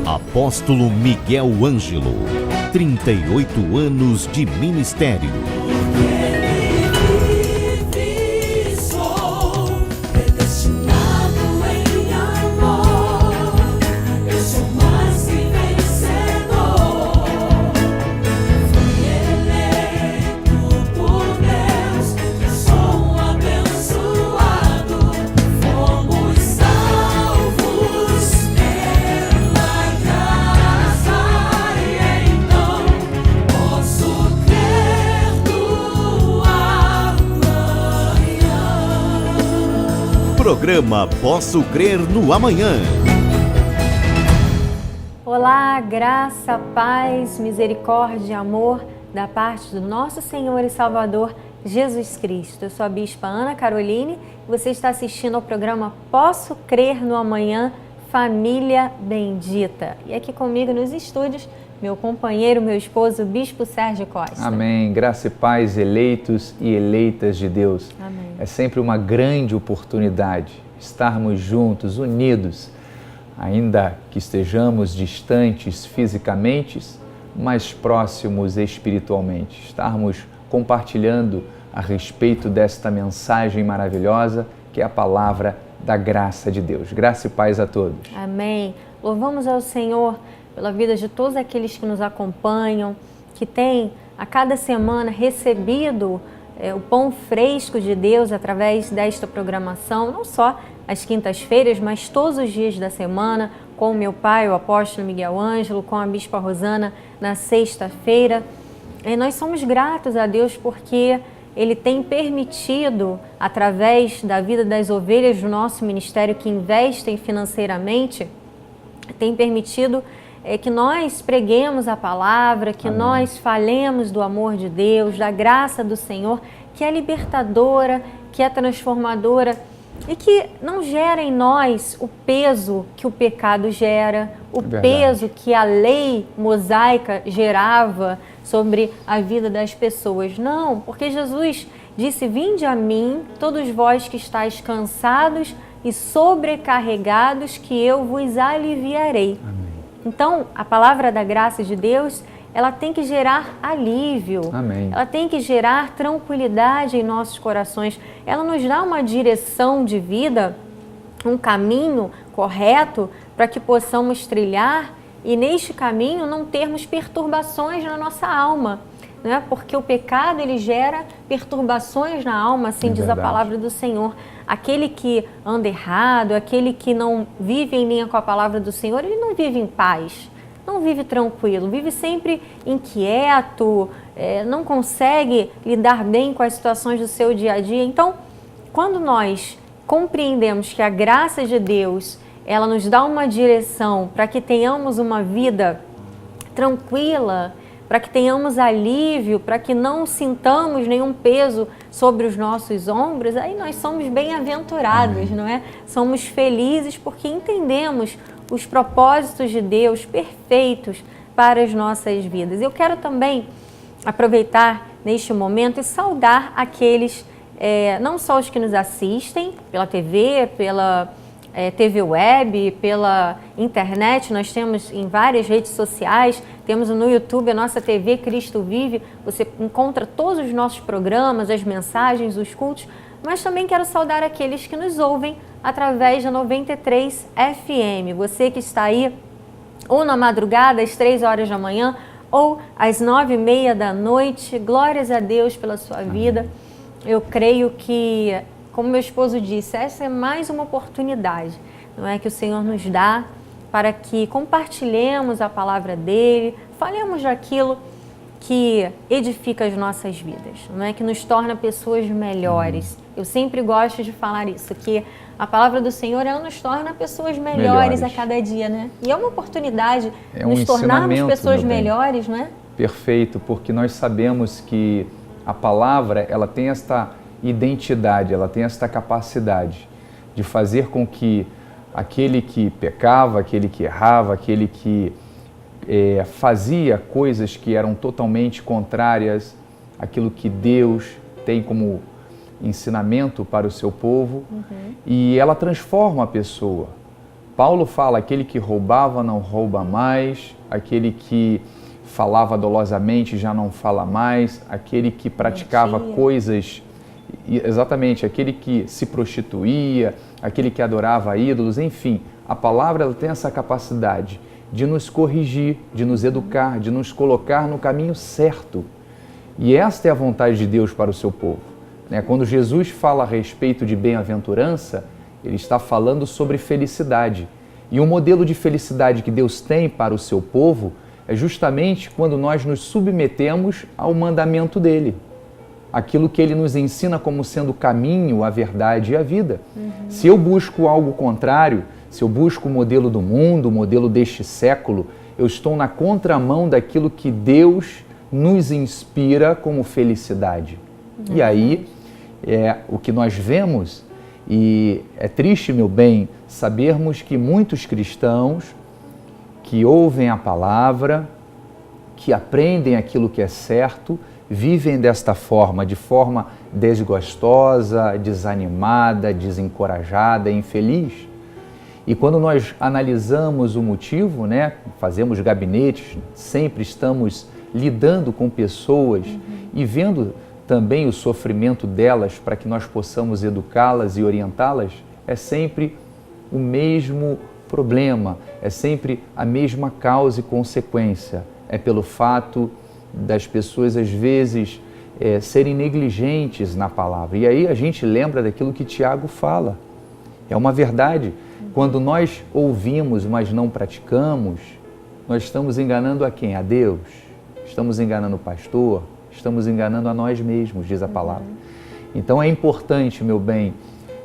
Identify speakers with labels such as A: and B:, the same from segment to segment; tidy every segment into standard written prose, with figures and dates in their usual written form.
A: Apóstolo Miguel Ângelo, 38 anos de ministério. Programa Posso Crer no Amanhã.
B: Olá, graça, paz, misericórdia e amor da parte do nosso Senhor e Salvador Jesus Cristo. Eu sou a Bispa Ana Caroline e você está assistindo ao programa Posso Crer no Amanhã, Família Bendita. E aqui comigo nos estúdios, meu companheiro, meu esposo, Bispo Sérgio Costa.
C: Amém. Graça e paz, eleitos e eleitas de Deus.
B: Amém.
C: É sempre uma grande oportunidade estarmos juntos, unidos, ainda que estejamos distantes fisicamente, mas próximos espiritualmente. Estarmos compartilhando a respeito desta mensagem maravilhosa que é a palavra da graça de Deus. Graça e paz a todos.
B: Amém. Louvamos ao Senhor pela vida de todos aqueles que nos acompanham, que têm a cada semana recebido o pão fresco de Deus através desta programação, não só às quintas-feiras, mas todos os dias da semana, com o meu pai, o apóstolo Miguel Ângelo, com a Bispa Rosana na sexta-feira. E nós somos gratos a Deus porque Ele tem permitido, através da vida das ovelhas do nosso ministério que investem financeiramente, tem permitido que nós preguemos a palavra, que
C: Amém.
B: Nós falemos do amor de Deus, da graça do Senhor, que é libertadora, que é transformadora e que não gera em nós o peso que o pecado gera, o peso que a lei mosaica gerava sobre a vida das pessoas. Não, porque Jesus disse: vinde a mim, todos vós que estáis cansados e sobrecarregados, que eu vos aliviarei.
C: Amém.
B: Então, a palavra da graça de Deus, ela tem que gerar alívio.
C: Amém.
B: Ela tem que gerar tranquilidade em nossos corações. Ela nos dá uma direção de vida, um caminho correto para que possamos trilhar e neste caminho não termos perturbações na nossa alma, né? Porque o pecado ele gera perturbações na alma, assim diz a palavra do Senhor. Aquele que anda errado, aquele que não vive em linha com a palavra do Senhor, ele não vive em paz, não vive tranquilo, vive sempre inquieto, não consegue lidar bem com as situações do seu dia a dia. Então, quando nós compreendemos que a graça de Deus, ela nos dá uma direção para que tenhamos uma vida tranquila, para que tenhamos alívio, para que não sintamos nenhum peso sobre os nossos ombros, aí nós somos bem-aventurados, não é? Somos felizes porque entendemos os propósitos de Deus perfeitos para as nossas vidas. Eu quero também aproveitar neste momento e saudar aqueles, não só os que nos assistem pela TV, pela TV web, pela internet, nós temos em várias redes sociais, temos no YouTube a nossa TV Cristo Vive, você encontra todos os nossos programas, as mensagens, os cultos, mas também quero saudar aqueles que nos ouvem através da 93 FM, você que está aí ou na madrugada às 3 horas da manhã ou às 9h30 da noite, glórias a Deus pela sua vida. Eu creio que, como meu esposo disse, essa é mais uma oportunidade, não é, que o Senhor nos dá para que compartilhemos a palavra dele, falemos daquilo que edifica as nossas vidas, não é, que nos torna pessoas melhores. Eu sempre gosto de falar isso, que a palavra do Senhor, ela nos torna pessoas melhores a cada dia, né? E é uma oportunidade de nos tornarmos pessoas melhores, não é?
C: Perfeito, porque nós sabemos que a palavra, ela tem esta identidade, ela tem esta capacidade de fazer com que aquele que pecava, aquele que errava, aquele que fazia coisas que eram totalmente contrárias àquilo que Deus tem como ensinamento para o seu povo, e ela transforma a pessoa, Paulo fala, aquele que roubava não rouba mais, aquele que falava dolosamente já não fala mais, aquele que praticava coisas, exatamente, aquele que se prostituía, aquele que adorava ídolos, enfim, a palavra ela tem essa capacidade de nos corrigir, de nos educar, de nos colocar no caminho certo. E esta é a vontade de Deus para o seu povo. Quando Jesus fala a respeito de bem-aventurança, ele está falando sobre felicidade. E o modelo de felicidade que Deus tem para o seu povo é justamente quando nós nos submetemos ao mandamento dele. Aquilo que ele nos ensina como sendo o caminho, a verdade e a vida. Se eu busco algo contrário, se eu busco o modelo do mundo, o modelo deste século, eu estou na contramão daquilo que Deus nos inspira como felicidade. E aí é o que nós vemos, e é triste, meu bem, sabermos que muitos cristãos que ouvem a palavra, que aprendem aquilo que é certo, vivem desta forma, de forma desgostosa, desanimada, desencorajada, infeliz. E quando nós analisamos o motivo, fazemos gabinetes, sempre estamos lidando com pessoas e vendo também o sofrimento delas para que nós possamos educá-las e orientá-las, é sempre o mesmo problema, é sempre a mesma causa e consequência. É pelo fato das pessoas, às vezes, serem negligentes na palavra. E aí a gente lembra daquilo que Tiago fala. É uma verdade. Quando nós ouvimos, mas não praticamos, nós estamos enganando a quem? A Deus. Estamos enganando o pastor, estamos enganando a nós mesmos, diz a palavra. Então é importante, meu bem,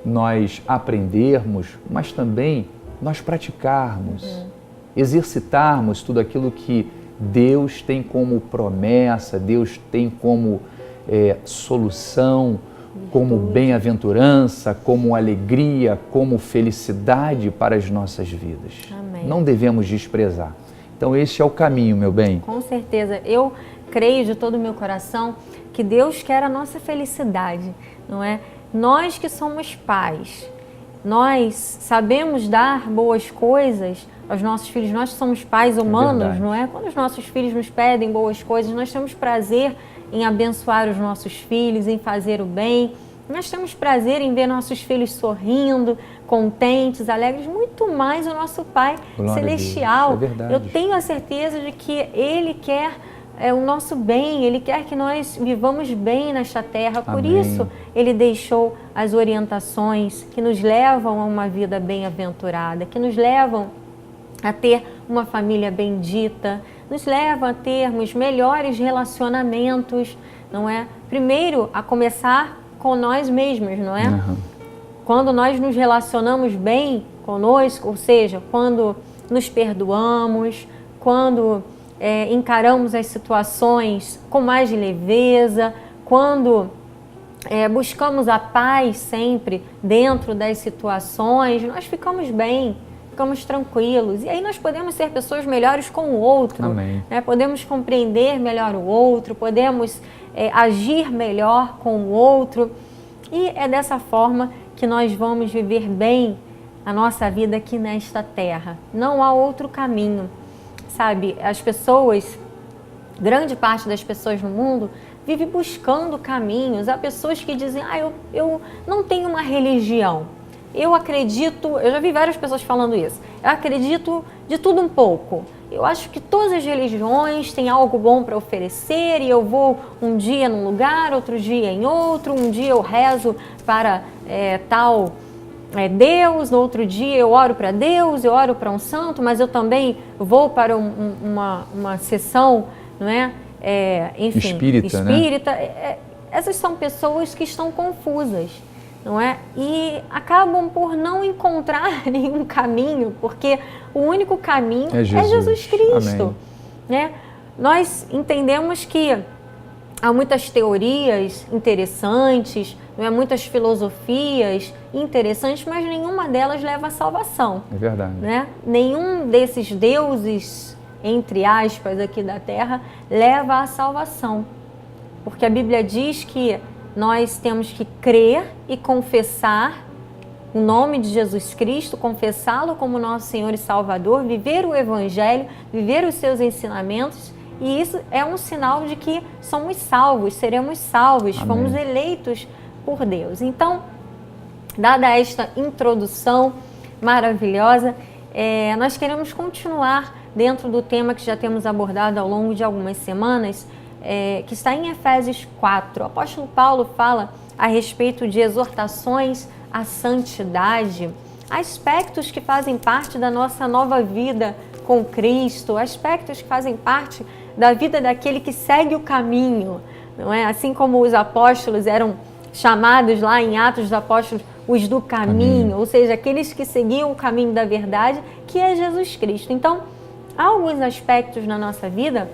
C: nós aprendermos, mas também nós praticarmos, exercitarmos tudo aquilo que Deus tem como promessa, Deus tem como solução, como bem-aventurança, como alegria, como felicidade para as nossas vidas.
B: Amém.
C: Não devemos desprezar. Então este é o caminho, meu bem.
B: Com certeza. Eu creio de todo o meu coração que Deus quer a nossa felicidade, não é? Nós que somos pais, nós sabemos dar boas coisas aos nossos filhos. Nós que somos pais humanos, não é? Quando os nossos filhos nos pedem boas coisas, nós temos prazer em abençoar os nossos filhos, em fazer o bem. Nós temos prazer em ver nossos filhos sorrindo, contentes, alegres, muito mais o nosso Pai Celestial.
C: É verdade.
B: Eu tenho a certeza de que Ele quer o nosso bem, Ele quer que nós vivamos bem nesta terra. Por
C: Amém.
B: isso, Ele deixou as orientações que nos levam a uma vida bem-aventurada, que nos levam a ter uma família bendita, nos levam a termos melhores relacionamentos, não é? Primeiro, a começar com nós mesmos, não é? Quando nós nos relacionamos bem conosco, ou seja, quando nos perdoamos, quando encaramos as situações com mais leveza, quando buscamos a paz sempre dentro das situações, nós ficamos bem, ficamos tranquilos. E aí nós podemos ser pessoas melhores com o outro.
C: Amém.
B: Podemos compreender melhor o outro, podemos agir melhor com o outro. E é dessa forma que nós vamos viver bem a nossa vida aqui nesta terra. Não há outro caminho. Sabe, as pessoas, grande parte das pessoas no mundo, vive buscando caminhos. Há pessoas que dizem, eu não tenho uma religião. Eu acredito, eu já vi várias pessoas falando isso, eu acredito de tudo um pouco. Eu acho que todas as religiões têm algo bom para oferecer e eu vou um dia num lugar, outro dia em outro, um dia eu rezo para tal Deus, no outro dia eu oro para Deus, eu oro para um santo, mas eu também vou para uma sessão, não é? Enfim,
C: espírita,
B: né? Essas são pessoas que estão confusas, não é? E acabam por não encontrar nenhum caminho, porque o único caminho é Jesus Cristo. Né? Nós entendemos que há muitas teorias interessantes, não é? Muitas filosofias interessantes, mas nenhuma delas leva à salvação.
C: É verdade.
B: Né? Nenhum desses deuses, entre aspas, aqui da terra, leva à salvação. Porque a Bíblia diz que nós temos que crer e confessar o nome de Jesus Cristo, confessá-lo como nosso Senhor e Salvador, viver o Evangelho, viver os seus ensinamentos, e isso é um sinal de que somos salvos, seremos salvos,
C: Amém.
B: fomos eleitos por Deus. Então, dada esta introdução maravilhosa, nós queremos continuar dentro do tema que já temos abordado ao longo de algumas semanas, que está em Efésios 4. O apóstolo Paulo fala a respeito de exortações à santidade, aspectos que fazem parte da nossa nova vida com Cristo, aspectos que fazem parte da vida daquele que segue o caminho, não é? Assim como os apóstolos eram chamados lá em Atos dos Apóstolos os do caminho, ou seja, aqueles que seguiam o caminho da verdade, que é Jesus Cristo. Então, há alguns aspectos na nossa vida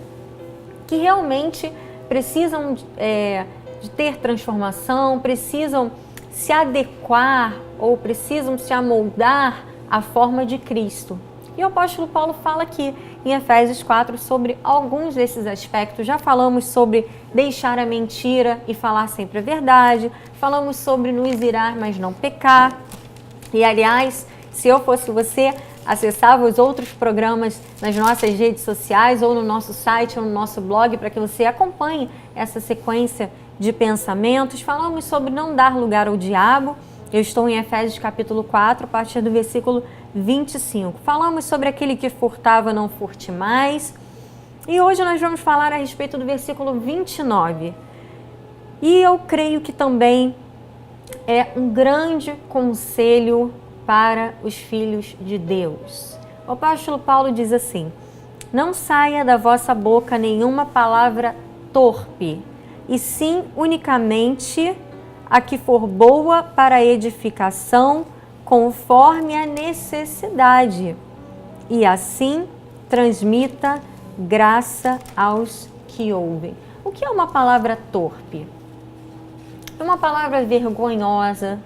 B: que realmente precisam de ter transformação, precisam se adequar ou precisam se amoldar à forma de Cristo. E o apóstolo Paulo fala aqui em Efésios 4 sobre alguns desses aspectos. Já falamos sobre deixar a mentira e falar sempre a verdade, falamos sobre nos irar, mas não pecar. E aliás, se eu fosse você, acessava os outros programas nas nossas redes sociais ou no nosso site ou no nosso blog para que você acompanhe essa sequência de pensamentos. Falamos sobre não dar lugar ao diabo. Eu estou em Efésios capítulo 4, a partir do versículo 25. Falamos sobre aquele que furtava, não furte mais. E hoje nós vamos falar a respeito do versículo 29. E eu creio que também é um grande conselho para os filhos de Deus. O apóstolo Paulo diz assim: não saia da vossa boca nenhuma palavra torpe, e sim unicamente a que for boa para a edificação, conforme a necessidade, e assim transmita graça aos que ouvem. O que é uma palavra torpe? É uma palavra vergonhosa,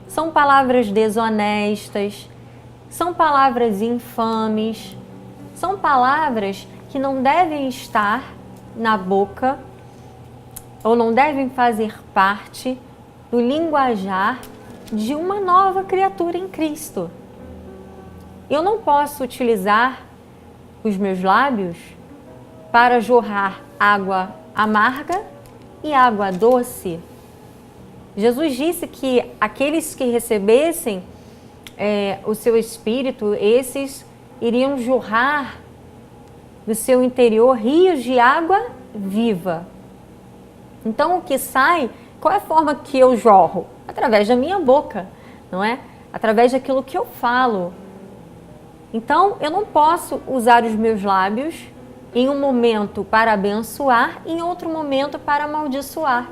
B: são palavras desonestas, são palavras infames, são palavras que não devem estar na boca ou não devem fazer parte do linguajar de uma nova criatura em Cristo. Eu não posso utilizar os meus lábios para jorrar água amarga e água doce. Jesus disse que aqueles que recebessem o seu Espírito, esses iriam jorrar do seu interior rios de água viva. Então, o que sai, qual é a forma que eu jorro? Através da minha boca, não é? Através daquilo que eu falo. Então, eu não posso usar os meus lábios em um momento para abençoar, em outro momento para amaldiçoar.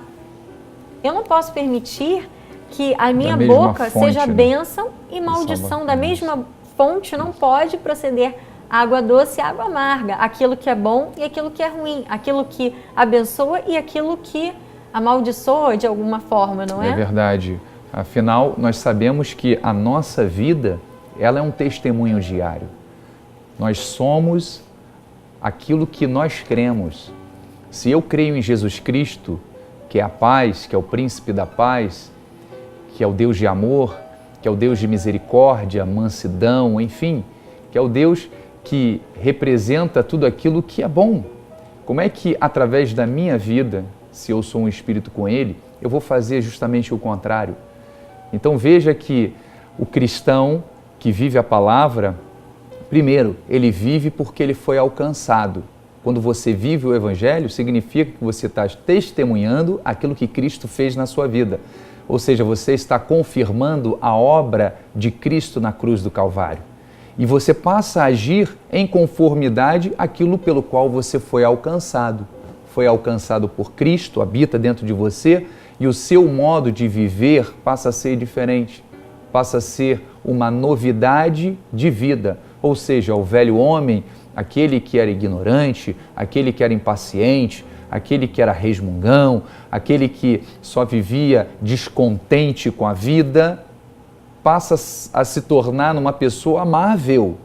B: Eu não posso permitir que a minha boca seja bênção e maldição. Da mesma fonte não pode proceder água doce e água amarga. Aquilo que é bom e aquilo que é ruim. Aquilo que abençoa e aquilo que amaldiçoa de alguma forma, não é?
C: É verdade. Afinal, nós sabemos que a nossa vida, ela é um testemunho diário. Nós somos aquilo que nós cremos. Se eu creio em Jesus Cristo, que é a paz, que é o príncipe da paz, que é o Deus de amor, que é o Deus de misericórdia, mansidão, enfim, que é o Deus que representa tudo aquilo que é bom. Como é que, através da minha vida, se eu sou um espírito com Ele, eu vou fazer justamente o contrário? Então veja que o cristão que vive a palavra, primeiro, ele vive porque ele foi alcançado. Quando você vive o Evangelho, significa que você está testemunhando aquilo que Cristo fez na sua vida. Ou seja, você está confirmando a obra de Cristo na cruz do Calvário. E você passa a agir em conformidade àquilo pelo qual você foi alcançado. Foi alcançado por Cristo, habita dentro de você, e o seu modo de viver passa a ser diferente. Passa a ser uma novidade de vida. Ou seja, o velho homem, aquele que era ignorante, aquele que era impaciente, aquele que era resmungão, aquele que só vivia descontente com a vida, passa a se tornar uma pessoa amável,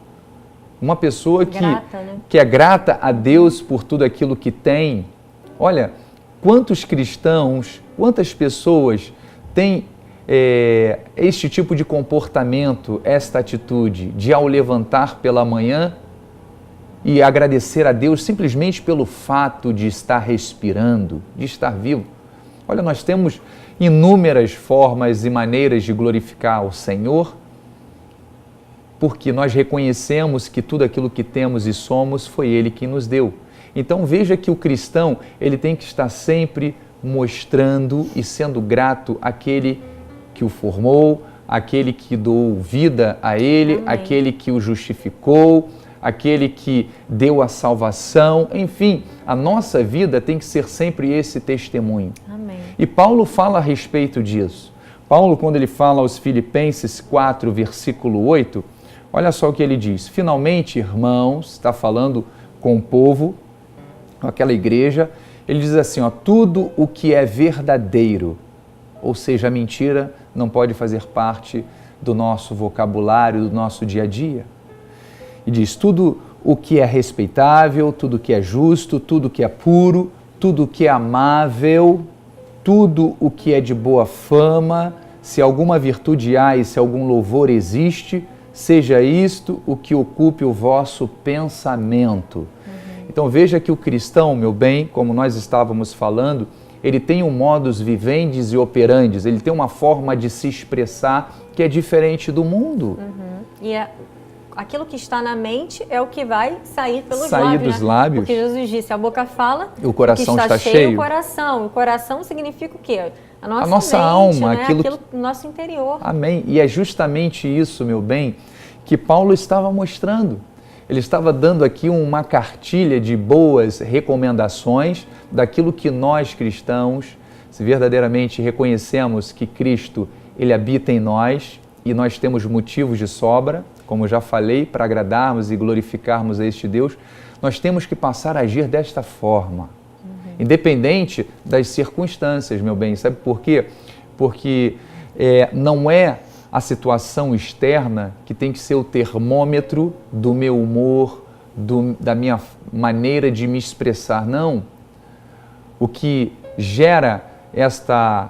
C: uma pessoa que é grata a Deus por tudo aquilo que tem. Olha, quantos cristãos, quantas pessoas têm este tipo de comportamento, esta atitude de ao levantar pela manhã e agradecer a Deus simplesmente pelo fato de estar respirando, de estar vivo. Olha, nós temos inúmeras formas e maneiras de glorificar o Senhor, porque nós reconhecemos que tudo aquilo que temos e somos foi Ele que nos deu. Então veja que o cristão, ele tem que estar sempre mostrando e sendo grato àquele que o formou, aquele que deu vida a ele,
B: Amém.
C: aquele que o justificou, aquele que deu a salvação, enfim, a nossa vida tem que ser sempre esse testemunho.
B: Amém.
C: E Paulo fala a respeito disso. Paulo, quando ele fala aos Filipenses 4, versículo 8, olha só o que ele diz. Finalmente, irmãos, está falando com o povo, com aquela igreja, ele diz assim, ó, tudo o que é verdadeiro, ou seja, a mentira não pode fazer parte do nosso vocabulário, do nosso dia a dia. E diz, tudo o que é respeitável, tudo o que é justo, tudo o que é puro, tudo o que é amável, tudo o que é de boa fama, se alguma virtude há e se algum louvor existe, seja isto o que ocupe o vosso pensamento. Então veja que o cristão, meu bem, como nós estávamos falando, ele tem um modus vivendi e operandi, ele tem uma forma de se expressar que é diferente do mundo.
B: E aquilo que está na mente é o que vai sair pelos
C: Sair
B: lábios.
C: dos lábios.
B: Porque Jesus disse, a boca fala,
C: O coração
B: o que
C: está
B: cheio.
C: cheio.
B: O coração. O coração significa o quê? A nossa mente,
C: alma,
B: né?
C: aquilo
B: aquilo do nosso interior.
C: Amém. E é justamente isso, meu bem, que Paulo estava mostrando. Ele estava dando aqui uma cartilha de boas recomendações daquilo que nós cristãos, se verdadeiramente reconhecemos que Cristo, Ele habita em nós e nós temos motivos de sobra, como já falei, para agradarmos e glorificarmos a este Deus, nós temos que passar a agir desta forma, independente das circunstâncias, meu bem. Sabe por quê? Porque não é a situação externa que tem que ser o termômetro do meu humor, da minha maneira de me expressar. Não. O que gera esta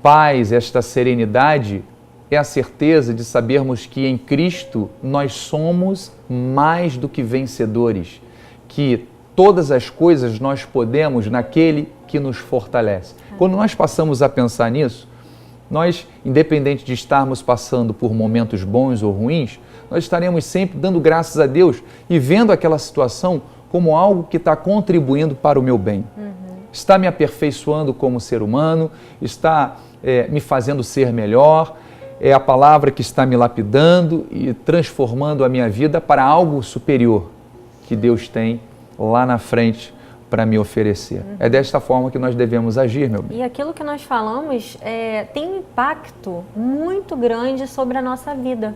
C: paz, esta serenidade, é a certeza de sabermos que em Cristo nós somos mais do que vencedores, que todas as coisas nós podemos naquele que nos fortalece. Quando nós passamos a pensar nisso, nós, independente de estarmos passando por momentos bons ou ruins, nós estaremos sempre dando graças a Deus e vendo aquela situação como algo que está contribuindo para o meu bem. Está me aperfeiçoando como ser humano, está me fazendo ser melhor, é a palavra que está me lapidando e transformando a minha vida para algo superior que Deus tem lá na frente para me oferecer. É desta forma que nós devemos agir, meu bem.
B: E aquilo que nós falamos tem um impacto muito grande sobre a nossa vida.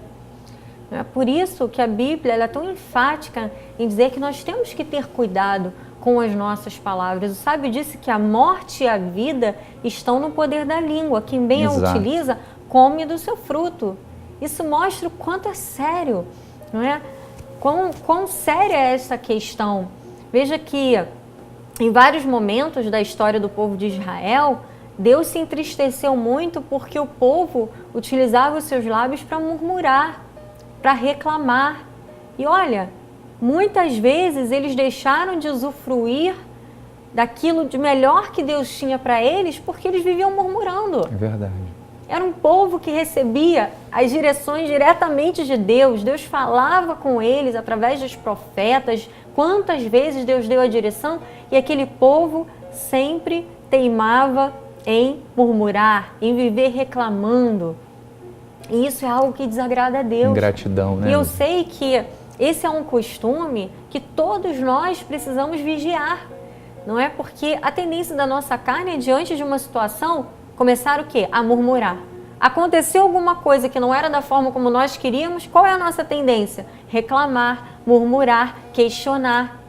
B: É por isso que a Bíblia ela é tão enfática em dizer que nós temos que ter cuidado com as nossas palavras. O sábio disse que a morte e a vida estão no poder da língua. Quem bem a utiliza, come do seu fruto. Isso mostra o quanto é sério, não é? Quão séria é essa questão. Veja que em vários momentos da história do povo de Israel, Deus se entristeceu muito porque o povo utilizava os seus lábios para murmurar, para reclamar. E olha, muitas vezes eles deixaram de usufruir daquilo de melhor que Deus tinha para eles porque eles viviam murmurando.
C: É verdade.
B: Era um povo que recebia as direções diretamente de Deus. Deus falava com eles através dos profetas. Quantas vezes Deus deu a direção e aquele povo sempre teimava em murmurar, em viver reclamando. E isso é algo que desagrada a Deus.
C: Ingratidão, né?
B: E eu sei que esse é um costume que todos nós precisamos vigiar, não é? Porque a tendência da nossa carne é, diante de uma situação, começar o quê? A murmurar. Aconteceu alguma coisa que não era da forma como nós queríamos, qual é a nossa tendência? Reclamar, murmurar, questionar.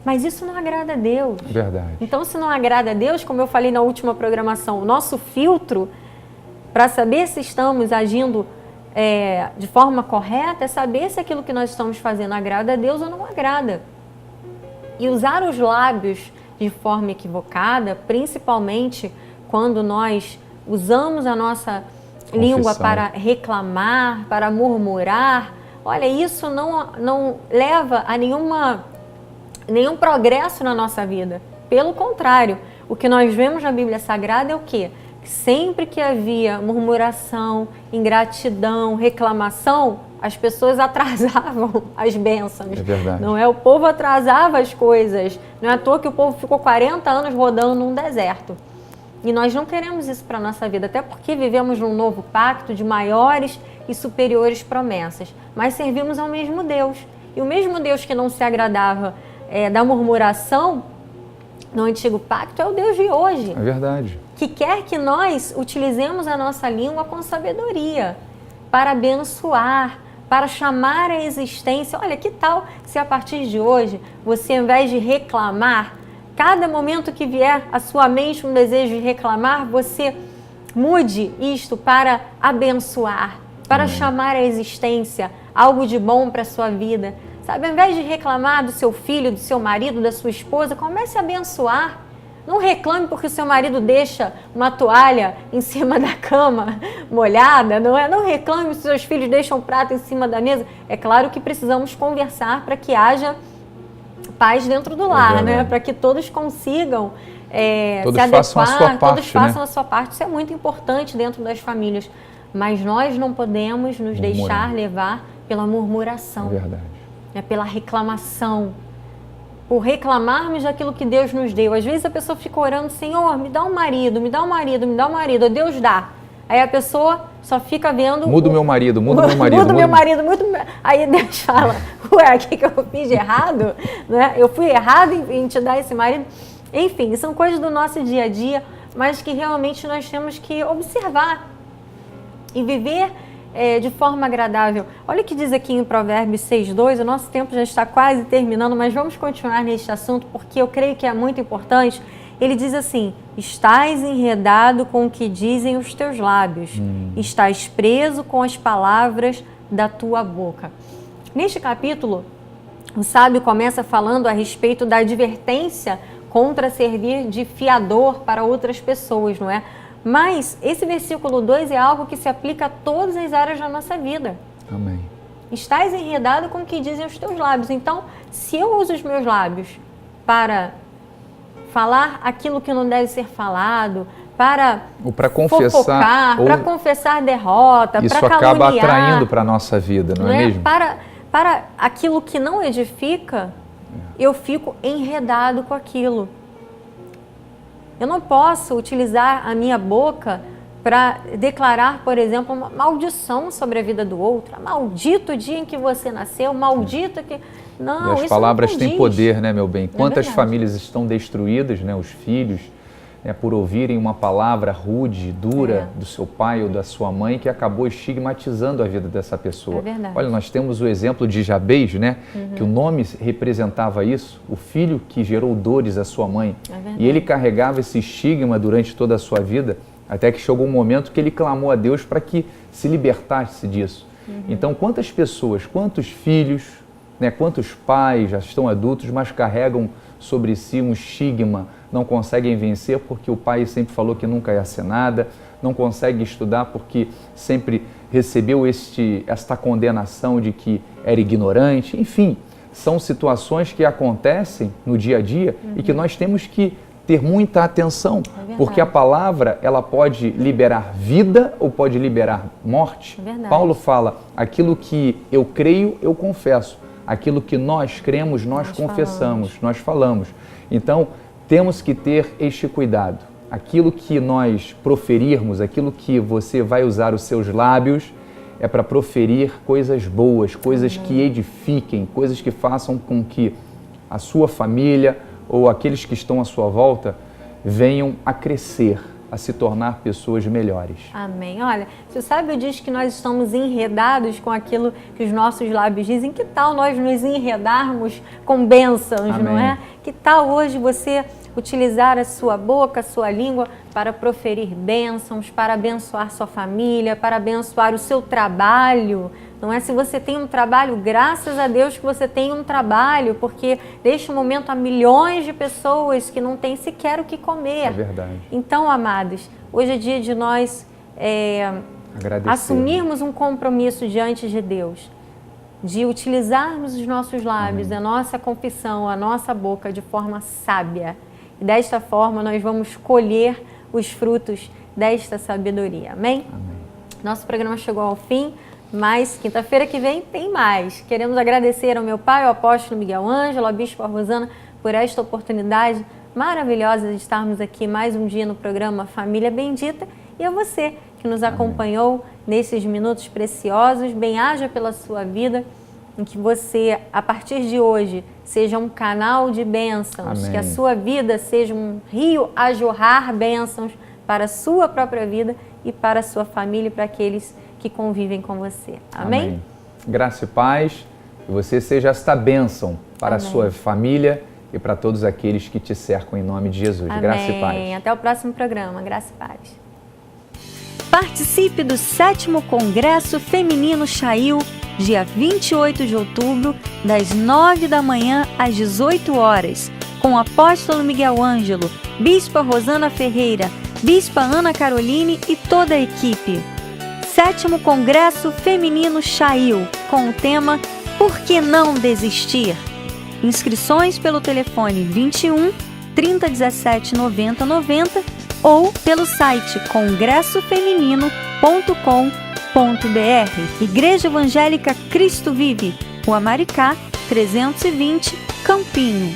B: Mas isso não agrada a Deus.
C: Verdade.
B: Então, se não agrada a Deus, como eu falei na última programação, o nosso filtro para saber se estamos agindo de forma correta é saber se aquilo que nós estamos fazendo agrada a Deus ou não agrada. E usar os lábios de forma equivocada, principalmente quando nós usamos a nossa língua para reclamar, para murmurar, olha, isso não leva a nenhum progresso na nossa vida. Pelo contrário, o que nós vemos na Bíblia Sagrada é o quê? Sempre que havia murmuração, ingratidão, reclamação, as pessoas atrasavam as bênçãos.
C: É verdade.
B: Não é? O povo atrasava as coisas. Não é à toa que o povo ficou 40 anos rodando num deserto. E nós não queremos isso para a nossa vida, até porque vivemos num novo pacto de maiores e superiores promessas. Mas servimos ao mesmo Deus. E o mesmo Deus que não se agradava da murmuração no antigo pacto é o Deus de hoje.
C: É verdade.
B: Que quer que nós utilizemos a nossa língua com sabedoria, para abençoar, para chamar a existência. Olha, que tal se a partir de hoje, você, ao invés de reclamar, cada momento que vier à sua mente um desejo de reclamar, você mude isto para abençoar, para chamar a existência algo de bom para a sua vida. Sabe, ao invés de reclamar do seu filho, do seu marido, da sua esposa, comece a abençoar. Não reclame porque o seu marido deixa uma toalha em cima da cama molhada, não é? Não reclame se seus filhos deixam um prato em cima da mesa. É claro que precisamos conversar para que haja paz dentro do lar, né? Para que todos consigam
C: todos
B: se adequar,
C: façam a sua parte,
B: todos façam a sua parte. Isso é muito importante dentro das famílias. Mas nós não podemos nos deixar levar pela murmuração.
C: É verdade.
B: Pela reclamação. Por reclamarmos daquilo que Deus nos deu. Às vezes a pessoa fica orando, Senhor, me dá um marido, me dá um marido, me dá um marido. Deus dá. Aí a pessoa só fica vendo...
C: Muda o meu marido, muda o meu marido.
B: Muda o meu marido, muda o meu... Aí Deus fala, ué, o que eu fiz de errado? Né? Eu fui errado em te dar esse marido. Enfim, são coisas do nosso dia a dia, mas que realmente nós temos que observar e viver de forma agradável. Olha o que diz aqui em Provérbios 6:2, o nosso tempo já está quase terminando, mas vamos continuar neste assunto porque eu creio que é muito importante. Ele diz assim, estás enredado com o que dizem os teus lábios, estás preso com as palavras da tua boca. Neste capítulo, o sábio começa falando a respeito da advertência contra servir de fiador para outras pessoas, não é? Mas esse versículo 2 é algo que se aplica a todas as áreas da nossa vida.
C: Amém.
B: Estás enredado com o que dizem os teus lábios. Então, se eu uso os meus lábios para falar aquilo que não deve ser falado, para
C: confessar,
B: fofocar, para confessar derrota, para caluniar.
C: Isso acaba atraindo para a nossa vida, não é mesmo?
B: Para aquilo que não edifica, eu fico enredado com aquilo. Eu não posso utilizar a minha boca para declarar, por exemplo, uma maldição sobre a vida do outro. Maldito o dia em que você nasceu, maldito que... Não,
C: e as palavras têm poder, né, meu bem? Quantas famílias estão destruídas, né, os filhos, por ouvirem uma palavra rude, dura do seu pai ou da sua mãe que acabou estigmatizando a vida dessa pessoa.
B: É verdade.
C: Olha, nós temos o exemplo de Jabez, né, que o nome representava isso, o filho que gerou dores à sua mãe. E ele carregava esse estigma durante toda a sua vida, até que chegou um momento que ele clamou a Deus para que se libertasse disso. Então, quantas pessoas, quantos filhos, né, quantos pais já estão adultos, mas carregam sobre si um estigma, não conseguem vencer porque o pai sempre falou que nunca ia ser nada, não consegue estudar porque sempre recebeu esta condenação de que era ignorante. Enfim, são situações que acontecem no dia a dia e que nós temos que ter muita atenção, porque a palavra ela pode liberar vida ou pode liberar morte. Paulo fala, aquilo que eu creio, eu confesso. Aquilo que nós cremos, nós confessamos, nós falamos. Então, temos que ter este cuidado. Aquilo que nós proferirmos, aquilo que você vai usar os seus lábios, é para proferir coisas boas, coisas que edifiquem, coisas que façam com que a sua família ou aqueles que estão à sua volta venham a crescer, a se tornar pessoas melhores.
B: Amém. Olha, se o sábio diz que nós estamos enredados com aquilo que os nossos lábios dizem, que tal nós nos enredarmos com bênçãos, não é? Que tal hoje você utilizar a sua boca, a sua língua para proferir bênçãos, para abençoar sua família, para abençoar o seu trabalho. Não é? Se você tem um trabalho, graças a Deus que você tem um trabalho, porque neste momento há milhões de pessoas que não têm sequer o que comer.
C: É verdade.
B: Então, amados, hoje é dia de nós assumirmos um compromisso diante de Deus, de utilizarmos os nossos lábios, a nossa confissão, a nossa boca de forma sábia. E desta forma nós vamos colher os frutos desta sabedoria. Amém?
C: Amém.
B: Nosso programa chegou ao fim, mas quinta-feira que vem tem mais. Queremos agradecer ao meu pai, o apóstolo Miguel Ângelo, a bispa Rosana, por esta oportunidade maravilhosa de estarmos aqui mais um dia no programa Família Bendita, e a você que nos acompanhou nesses minutos preciosos. Bem-haja pela sua vida, em que você, a partir de hoje, seja um canal de bênçãos,
C: Amém.
B: que a sua vida seja um rio a jorrar bênçãos para a sua própria vida e para a sua família e para aqueles que convivem com você. Amém?
C: Graça e paz, que você seja esta bênção para a sua família e para todos aqueles que te cercam, em nome de Jesus.
B: Amém.
C: Graça e paz.
B: Até o próximo programa. Graça e paz.
D: Participe do 7º Congresso Feminino Chail, dia 28 de outubro, das 9 da manhã às 18 horas, com o apóstolo Miguel Ângelo, bispa Rosana Ferreira, bispa Ana Caroline e toda a equipe. 7º Congresso Feminino Chail, com o tema Por que não desistir? Inscrições pelo telefone 21 3017 90 90 ou pelo site congressofeminino.com.br. Igreja Evangélica Cristo Vive, Rua Maricá, 320, Campinho.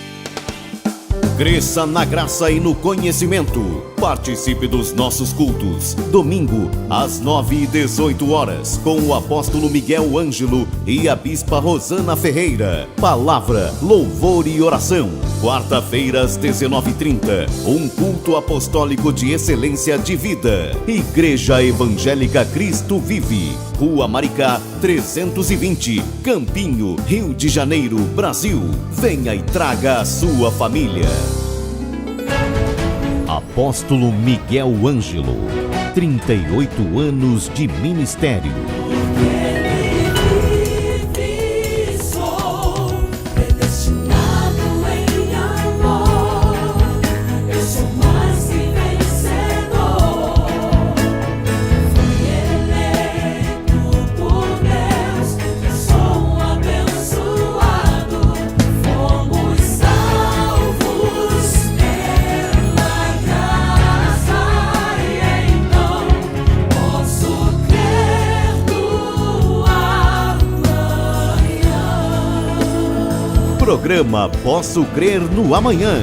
A: Cresça na graça e no conhecimento. Participe dos nossos cultos. Domingo, às 9h18, com o apóstolo Miguel Ângelo e a bispa Rosana Ferreira. Palavra, louvor e oração. Quarta-feira, às 19h30, um culto apostólico de excelência de vida. Igreja Evangélica Cristo Vive, Rua Maricá, 320, Campinho, Rio de Janeiro, Brasil. Venha e traga a sua família. Apóstolo Miguel Ângelo, 38 anos de ministério. Programa Posso Crer no Amanhã.